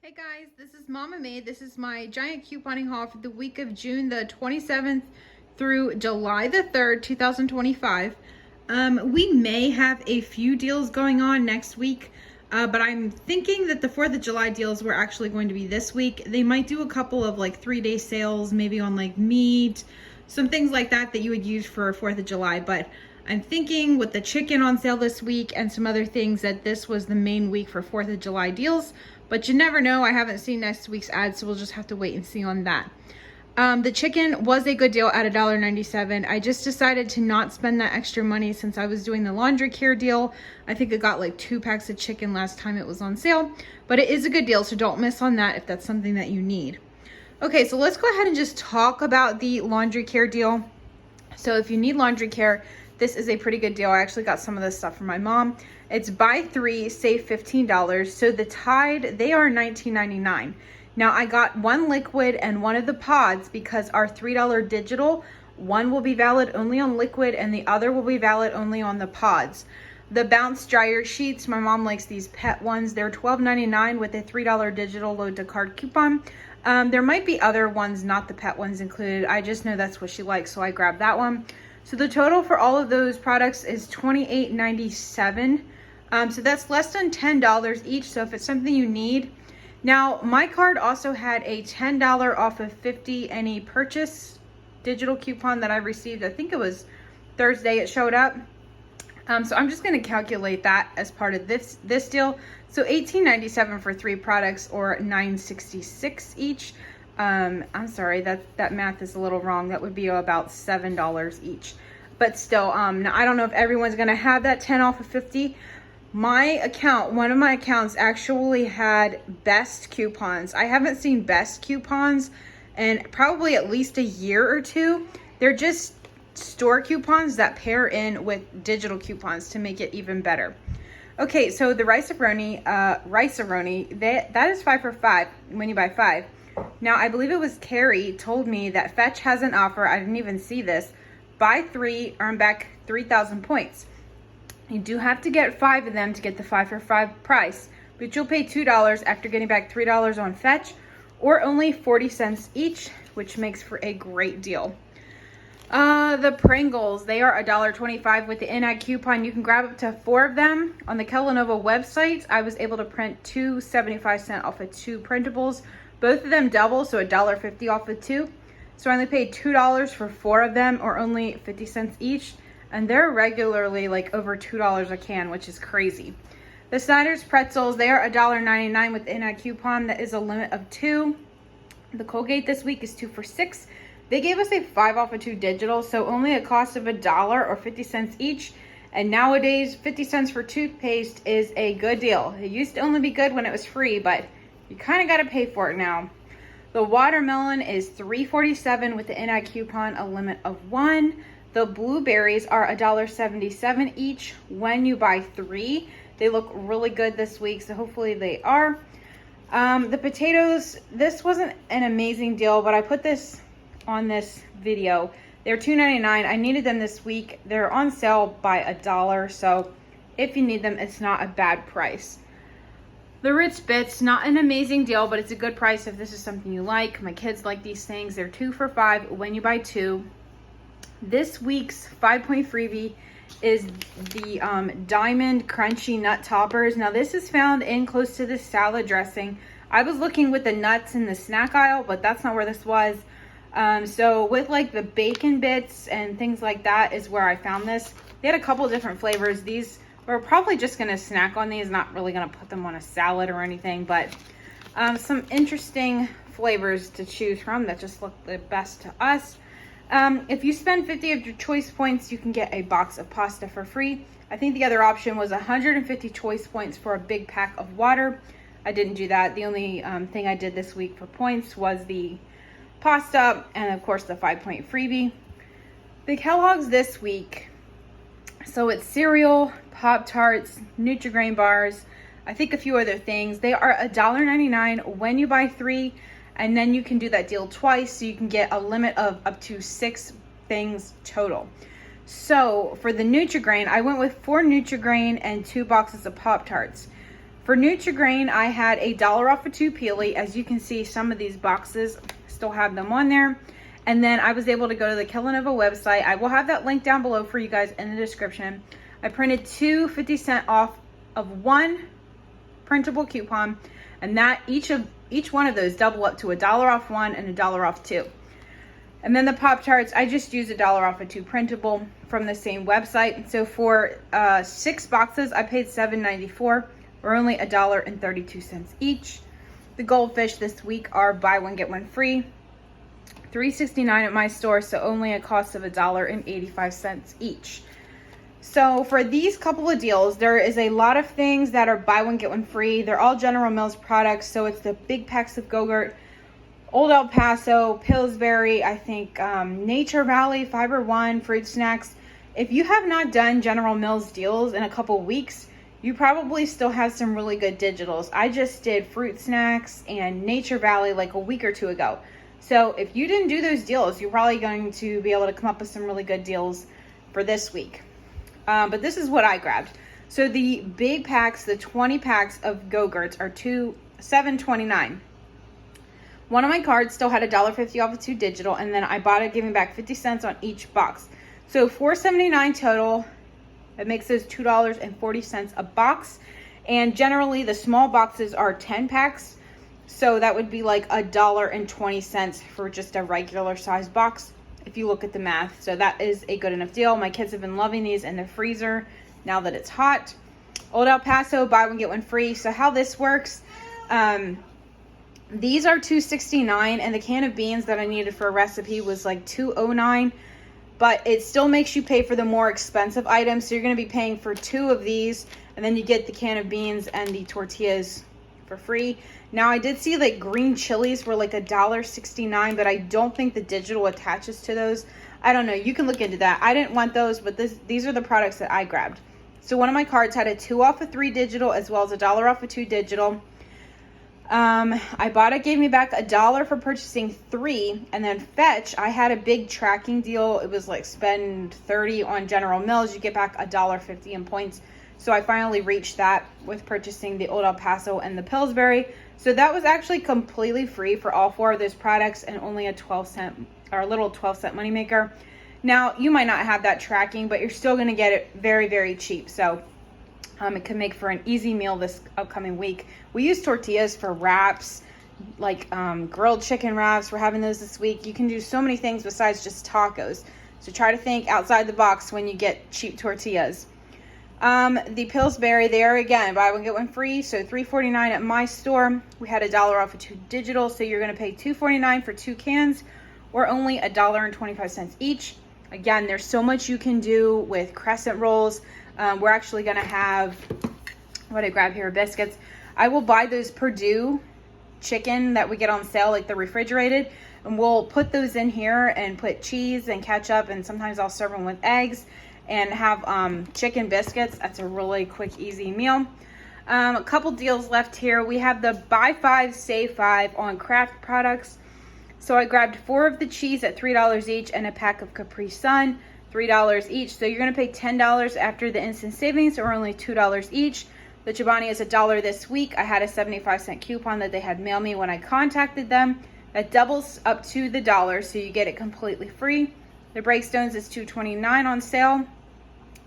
Hey guys, this is Mama Made. This is my giant couponing haul for the week of June the 27th through July the 3rd, 2025. We may have a few deals going on next week, but I'm thinking that the 4th of July deals were actually going to be this week. They might do a couple of like 3-day sales, maybe on like meat, some things like that that you would use for 4th of July, but I'm thinking with the chicken on sale this week and some other things that this was the main week for 4th of July deals, but you never know. I haven't seen next week's ad, so we'll just have to wait and see on that. The chicken was a good deal at $1.97. I just decided to not spend that extra money since I was doing the laundry care deal. I think I got like 2 packs of chicken last time it was on sale, but it is a good deal, so don't miss on that if that's something that you need. Okay, so let's go ahead and just talk about the laundry care deal. So if you need laundry care, this is a pretty good deal. I actually got some of this stuff from my mom. It's buy 3, save $15. So the Tide, they are $19.99. Now I got 1 liquid and 1 of the pods because our $3 digital, one will be valid only on liquid and the other will be valid only on the pods. The Bounce dryer sheets, my mom likes these pet ones. They're $12.99 with a $3 digital load to card coupon. There might be other ones, not the pet ones included. I just know that's what she likes, so I grabbed that one. So the total for all of those products is $28.97. So that's less than $10 each. So if it's something you need. Now, my card also had a $10 off of 50 any purchase digital coupon that I received. I think it was Thursday it showed up. So I'm just going to calculate that as part of this deal. So $18.97 for 3 products, or $9.66 each. I'm sorry, that math is a little wrong. That would be about $7 each. But still, now I don't know if everyone's going to have that 10 off of 50. My account, one of my accounts actually had best coupons. I haven't seen best coupons in probably at least a year or two. They're just store coupons that pair in with digital coupons to make it even better. Okay, so the rice-a-roni, that is 5 for $5 when you buy 5. Now, I believe it was Carrie told me that Fetch has an offer. I didn't even see this. Buy 3, earn back 3,000 points. You do have to get 5 of them to get the 5 for $5 price, but you'll pay $2 after getting back $3 on Fetch, or only 40 cents each, which makes for a great deal. The Pringles, they are $1.25 with the in-ad coupon. You can grab up to 4 of them. On the Kellanova website, I was able to print 2 75-cent off of 2 printables. Both of them double, so $1.50 off of 2. So I only paid $2 for 4 of them, or only 50 cents each. And they're regularly like over $2 a can, which is crazy. The Snyder's pretzels, they are $1.99 with the in-ad coupon. That is a limit of 2. The Colgate this week is 2 for $6. They gave us a 5 off of 2 digital, so only a cost of $1 or 50 cents each. And nowadays, 50 cents for toothpaste is a good deal. It used to only be good when it was free, but you kind of got to pay for it now. The watermelon is $3.47 with the in-ad coupon, a limit of 1. The blueberries are $1.77 each when you buy 3. They look really good this week, so hopefully they are. The potatoes, this wasn't an amazing deal, but I put this on this video. They're $2.99. I needed them this week. They're on sale by $1, so if you need them, it's not a bad price. The Ritz Bits, not an amazing deal, but it's a good price if this is something you like. My kids like these things. They're 2 for $5 when you buy 2. This week's 5-point freebie is the Diamond Crunchy Nut Toppers. Now, this is found in close to the salad dressing. I was looking with the nuts in the snack aisle, but that's not where this was. So with like the bacon bits and things like that is where I found this. They had a couple of different flavors. These, we're probably just going to snack on these, not really going to put them on a salad or anything, but some interesting flavors to choose from that just look the best to us. If you spend 50 of your choice points, you can get a box of pasta for free. I think the other option was 150 choice points for a big pack of water. I didn't do that. The only thing I did this week for points was the pasta and of course the 5-point freebie. The Kellogg's this week, so it's cereal, Poptarts, nutrigrain bars, I think a few other things. They are $1.99 when you buy 3. And then you can do that deal twice, so you can get a limit of up to 6 things total. So for the nutrigrain, I went with 4 nutrigrain and 2 boxes of Poptarts. For nutrigrain, I had $1 off of 2 pealie. As you can see, some of these boxes still have them on there. And then I was able to go to the Kellanova website. I will have that link down below for you guys in the description. I printed 2 50-cent off of 1 printable coupon, and that each one of those double up to $1 off 1 and $1 off 2. And then the Poptarts, I just used $1 off of 2 printable from the same website. So for 6 boxes, I paid $7.94, or only $1.32 each. The Goldfish this week are buy one get one free, $3.69 at my store, so only a cost of $1.85 each. So for these couple of deals, there is a lot of things that are buy one get one free. They're all General Mills products, so it's the big packs of Gogurt, Old El Paso, Pillsbury, I think Nature Valley, Fiber One, fruit snacks. If you have not done General Mills deals in a couple weeks, you probably still have some really good digitals. I just did fruit snacks and Nature Valley like a week or 2 ago. So if you didn't do those deals, you're probably going to be able to come up with some really good deals for this week. But this is what I grabbed. So the big packs, the 20 packs of Go-Gurts are $7.29. One of my cards still had $1.50 off of 2 digital, and then I bought it, giving back 50 cents on each box. So $4.79 total. It makes those $2.40 a box. And generally the small boxes are 10 packs. So that would be like $1.20 for just a regular size box, if you look at the math. So that is a good enough deal. My kids have been loving these in the freezer now that it's hot. Old El Paso, buy one get one free. So how this works, these are $2.69, and the can of beans that I needed for a recipe was like $2.09, but it still makes you pay for the more expensive items. So you're going to be paying for 2 of these, and then you get the can of beans and the tortillas for free. Now I did see like green chilies were like $1.69, but I don't think the digital attaches to those. I don't know, you can look into that. I didn't want those, but these are the products that I grabbed. So one of my cards had a 2 off of 3 digital, as well as $1 off of 2 digital. I bought it, gave me back $1 for purchasing 3, and then Fetch, I had a big tracking deal. It was like spend 30 on General Mills, you get back $1.50 in points. So I finally reached that with purchasing the Old El Paso and the Pillsbury. So that was actually completely free for all 4 of those products, and only a 12-cent or a little 12-cent moneymaker. Now you might not have that tracking, but you're still going to get it very, very cheap. So it can make for an easy meal this upcoming week. We use tortillas for wraps, like grilled chicken wraps. We're having those this week. You can do so many things besides just tacos. So try to think outside the box when you get cheap tortillas. The Pillsbury, there again, buy one get one free. So $3.49 at my store. We had $1 off of 2 digital. So you're going to pay $2.49 for 2 cans, or only $1.25 each. Again, there's so much you can do with crescent rolls. We're actually going to have, what I grab here, biscuits. I will buy those Purdue chicken that we get on sale, like the refrigerated, and we'll put those in here and put cheese and ketchup, and sometimes I'll serve them with eggs and have chicken biscuits. That's a really quick, easy meal. A couple deals left here. We have the buy 5, save 5 on Kraft products. So I grabbed 4 of the cheese at $3 each, and a pack of Capri Sun, $3 each. So you're going to pay $10 after the instant savings, or only $2 each. The Chobani is $1 this week. I had a 75-cent coupon that they had mailed me when I contacted them. That doubles up to the $1, so you get it completely free. The Breakstones is $2.29 on sale.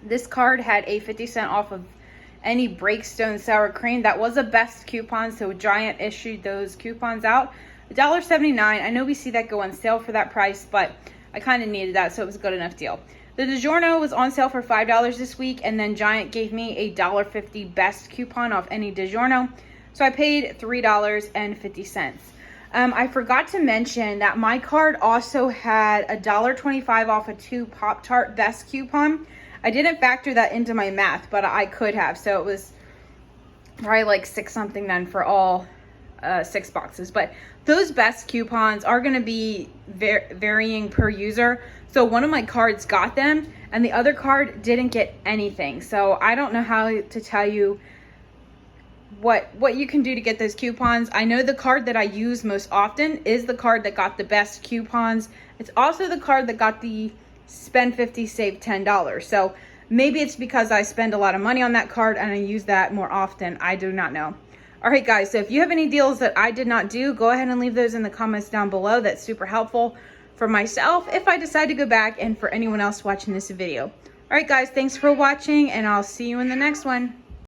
This card had a 50-cent off of any Breakstone sour cream. That was a best coupon, so Giant issued those coupons out. $1.79. I know we see that go on sale for that price, but I kind of needed that, so it was a good enough deal. The Digorno was on sale for $5 this week, and then Giant gave me a $1.50 best coupon off any Digorno, so I paid $3.50. I forgot to mention that my card also had a $1.25 off a 2 Pop-Tart best coupon. I didn't factor that into my math, but I could have, so it was probably like 6 something then for all 6 boxes. But those best coupons are going to be varying per user. So one of my cards got them, and the other card didn't get anything. So I don't know how to tell you what you can do to get those coupons. I know the card that I use most often is the card that got the best coupons. It's also the card that got the spend 50, save $10. So Maybe it's because I spend a lot of money on that card and I use that more often. I do not know. All right, guys, so if you have any deals that I did not do, go ahead and leave those in the comments down below. That's super helpful for myself if I decide to go back, and for anyone else watching this video. All right, guys, thanks for watching, and I'll see you in the next one.